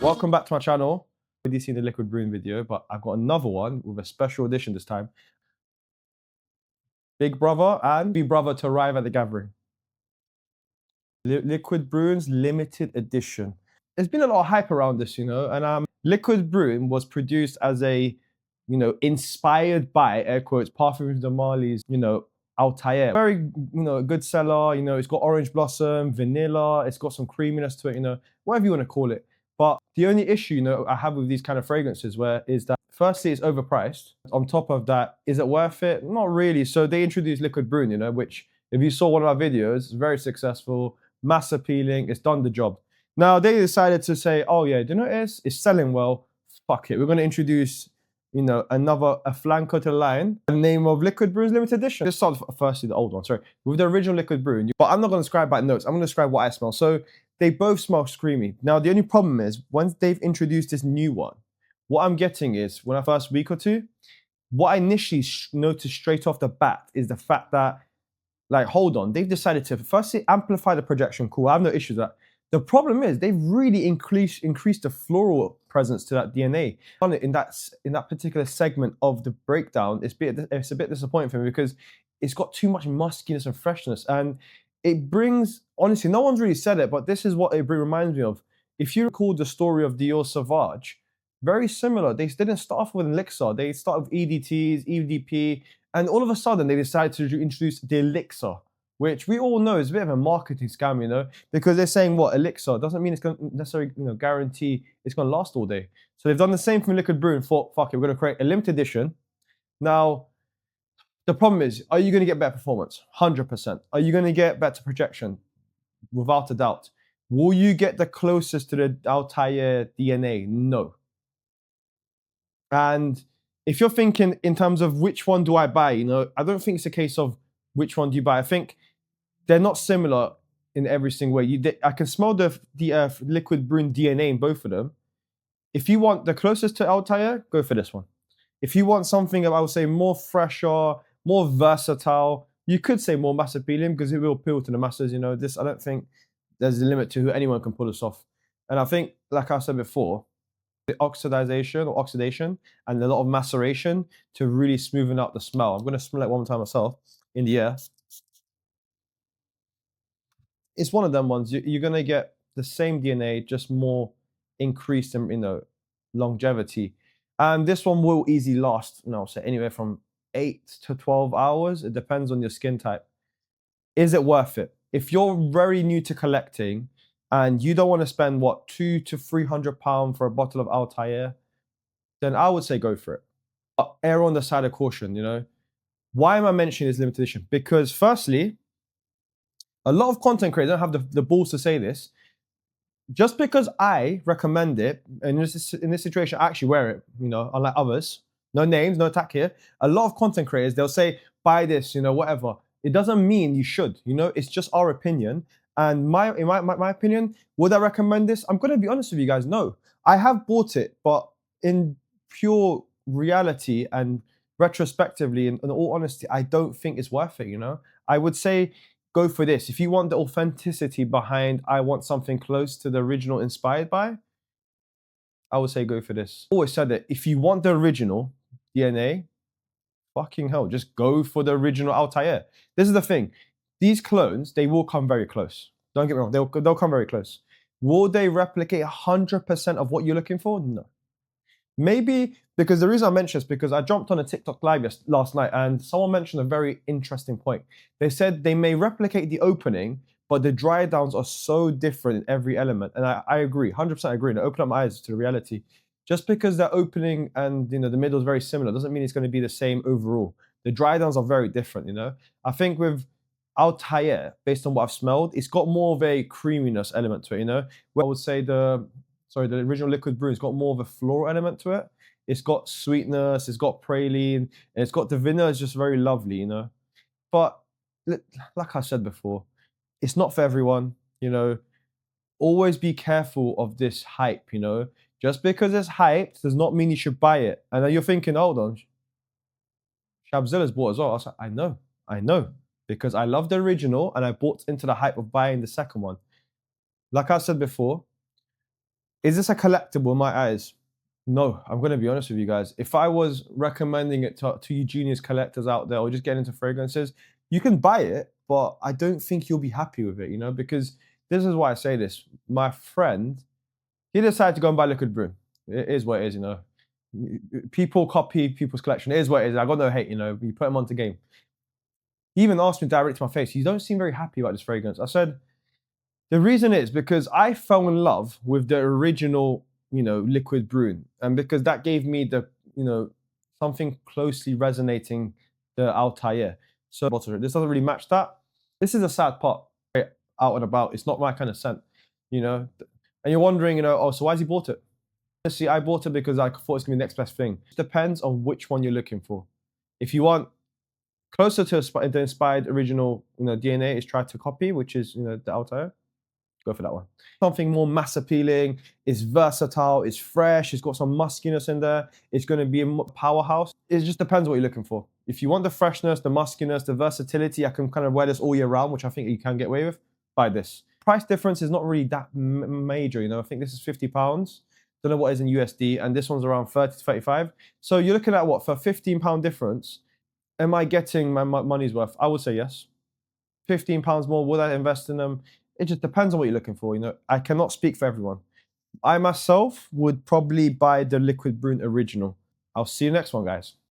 Welcome back to my channel. Already seen the liquid brewing video, but I've got another one with a special edition this time. Big brother and big brother to arrive at the gathering. Liquid Bruin's limited edition. There's been a lot of hype around this, and Liquid Bruin was produced as a, inspired by, air quotes, Parfums de Marly's, Altair. Very, good seller, it's got orange blossom, vanilla, it's got some creaminess to it, whatever you want to call it. But the only issue, I have with these kind of fragrances is that firstly, it's overpriced. On top of that, is it worth it? Not really. So they introduced Liquid Bruin, which if you saw one of our videos, it's very successful, mass appealing, it's done the job. Now they decided to say, oh yeah, do you know what it is? It's selling well. Fuck it. We're going to introduce, a flanker to the line. The name of Liquid Bruin's limited edition. Let's start firstly the old one, sorry. With the original Liquid Bruin. But I'm not going to describe by notes. I'm going to describe what I smell. So they both smell screamy. Now the only problem is once they've introduced this new one, what I'm getting is when I first week or two, what I initially noticed straight off the bat is the fact that, like, hold on, they've decided to firstly amplify the projection. Cool, I have no issues with that. The problem is they've really increased the floral presence to that DNA. In that particular segment of the breakdown, it's a bit disappointing for me because it's got too much muskiness and freshness, and it brings, honestly, no one's really said it, but this is what it reminds me of. If you recall the story of Dior Sauvage, very similar. They didn't start off with an elixir. They started with EDTs, EDP, and all of a sudden they decided to introduce the elixir, which we all know is a bit of a marketing scam, because they're saying what elixir doesn't mean it's going to necessarily, guarantee it's going to last all day. So they've done the same from Liquid Brew and thought, fuck it, we're going to create a limited edition. Now, the problem is, are you going to get better performance? 100%. Are you going to get better projection? Without a doubt. Will you get the closest to the Altair DNA? No. And if you're thinking in terms of which one do I buy, I don't think it's a case of which one do you buy. I think they're not similar in every single way. I can smell the Liquid Brun DNA in both of them. If you want the closest to Altair, go for this one. If you want something, I would say, more fresher, more versatile, you could say more mass appealing because it will appeal to the masses. I don't think there's a limit to who anyone can pull this off. And I think, like I said before, the oxidation and a lot of maceration to really smoothen out the smell. I'm going to smell it one more time myself in the air. It's one of them ones. You're going to get the same DNA, just more increased in, longevity. And this one will easily last, say anywhere from 8 to 12 hours. It depends on your skin type. Is it worth it? If you're very new to collecting and you don't want to spend, what, £200 to £300 for a bottle of Altair, then I would say go for it. But err on the side of caution, Why am I mentioning this limited edition? Because firstly, a lot of content creators don't have the balls to say this. Just because I recommend it, and in this situation, I actually wear it, unlike others. No names, no attack here. A lot of content creators, they'll say, buy this, whatever. It doesn't mean you should, it's just our opinion. And in my opinion, would I recommend this? I'm going to be honest with you guys, no. I have bought it, but in pure reality and retrospectively, in all honesty, I don't think it's worth it, I would say go for this. If you want the authenticity behind, I want something close to the original inspired by, I would say go for this. I always said that if you want the original DNA, fucking hell, just go for the original Altair. This is the thing. These clones, they will come very close. Don't get me wrong, they'll come very close. Will they replicate 100% of what you're looking for? No. Maybe, because the reason I mention this is because I jumped on a TikTok live last night and someone mentioned a very interesting point. They said they may replicate the opening, but the dry downs are so different in every element. And I agree, 100% agree. And I open up my eyes to the reality. Just because the opening and the middle is very similar doesn't mean it's going to be the same overall. The dry downs are very different, I think with Altair, based on what I've smelled, it's got more of a creaminess element to it, Where I would say the original Liquid Brew has got more of a floral element to it. It's got sweetness, it's got praline, and it's got the vanilla is just very lovely, But like I said before, it's not for everyone, Always be careful of this hype, Just because it's hyped does not mean you should buy it. And then you're thinking, hold on, Shabzilla's bought as well. I was like, I know. Because I love the original and I bought into the hype of buying the second one. Like I said before, Is this a collectible in my eyes? No, I'm going to be honest with you guys. If I was recommending it to you juniors collectors out there or just getting into fragrances, you can buy it, but I don't think you'll be happy with it, because this is why I say this. My friend, he decided to go and buy Liquid Brun. It is what it is. People copy people's collection. It is what it is. I got no hate, you put them onto game. He even asked me direct to my face, you don't seem very happy about this fragrance. I said, the reason is because I fell in love with the original, Liquid Brun, and because that gave me something closely resonating the Altair. So this doesn't really match that. This is a sad part. Out and about, it's not my kind of scent, and you're wondering, oh, so why has he bought it? Honestly, I bought it because I thought it's gonna be the next best thing. It depends on which one you're looking for. If you want closer to the inspired original, DNA is tried to copy, which is the Altair. Go for that one. Something more mass appealing. It's versatile. It's fresh. It's got some muskiness in there. It's going to be a powerhouse. It just depends what you're looking for. If you want the freshness, the muskiness, the versatility, I can kind of wear this all year round, which I think you can get away with. Buy this. Price difference is not really that major. I think this is £50. Don't know what is in USD, and this one's around 30 to 35. So you're looking at what, for £15 difference? Am I getting my money's worth? I would say yes. £15 more, would I invest in them? It just depends on what you're looking for. I cannot speak for everyone. I myself would probably buy the Liquid Brun original. I'll see you next one, guys.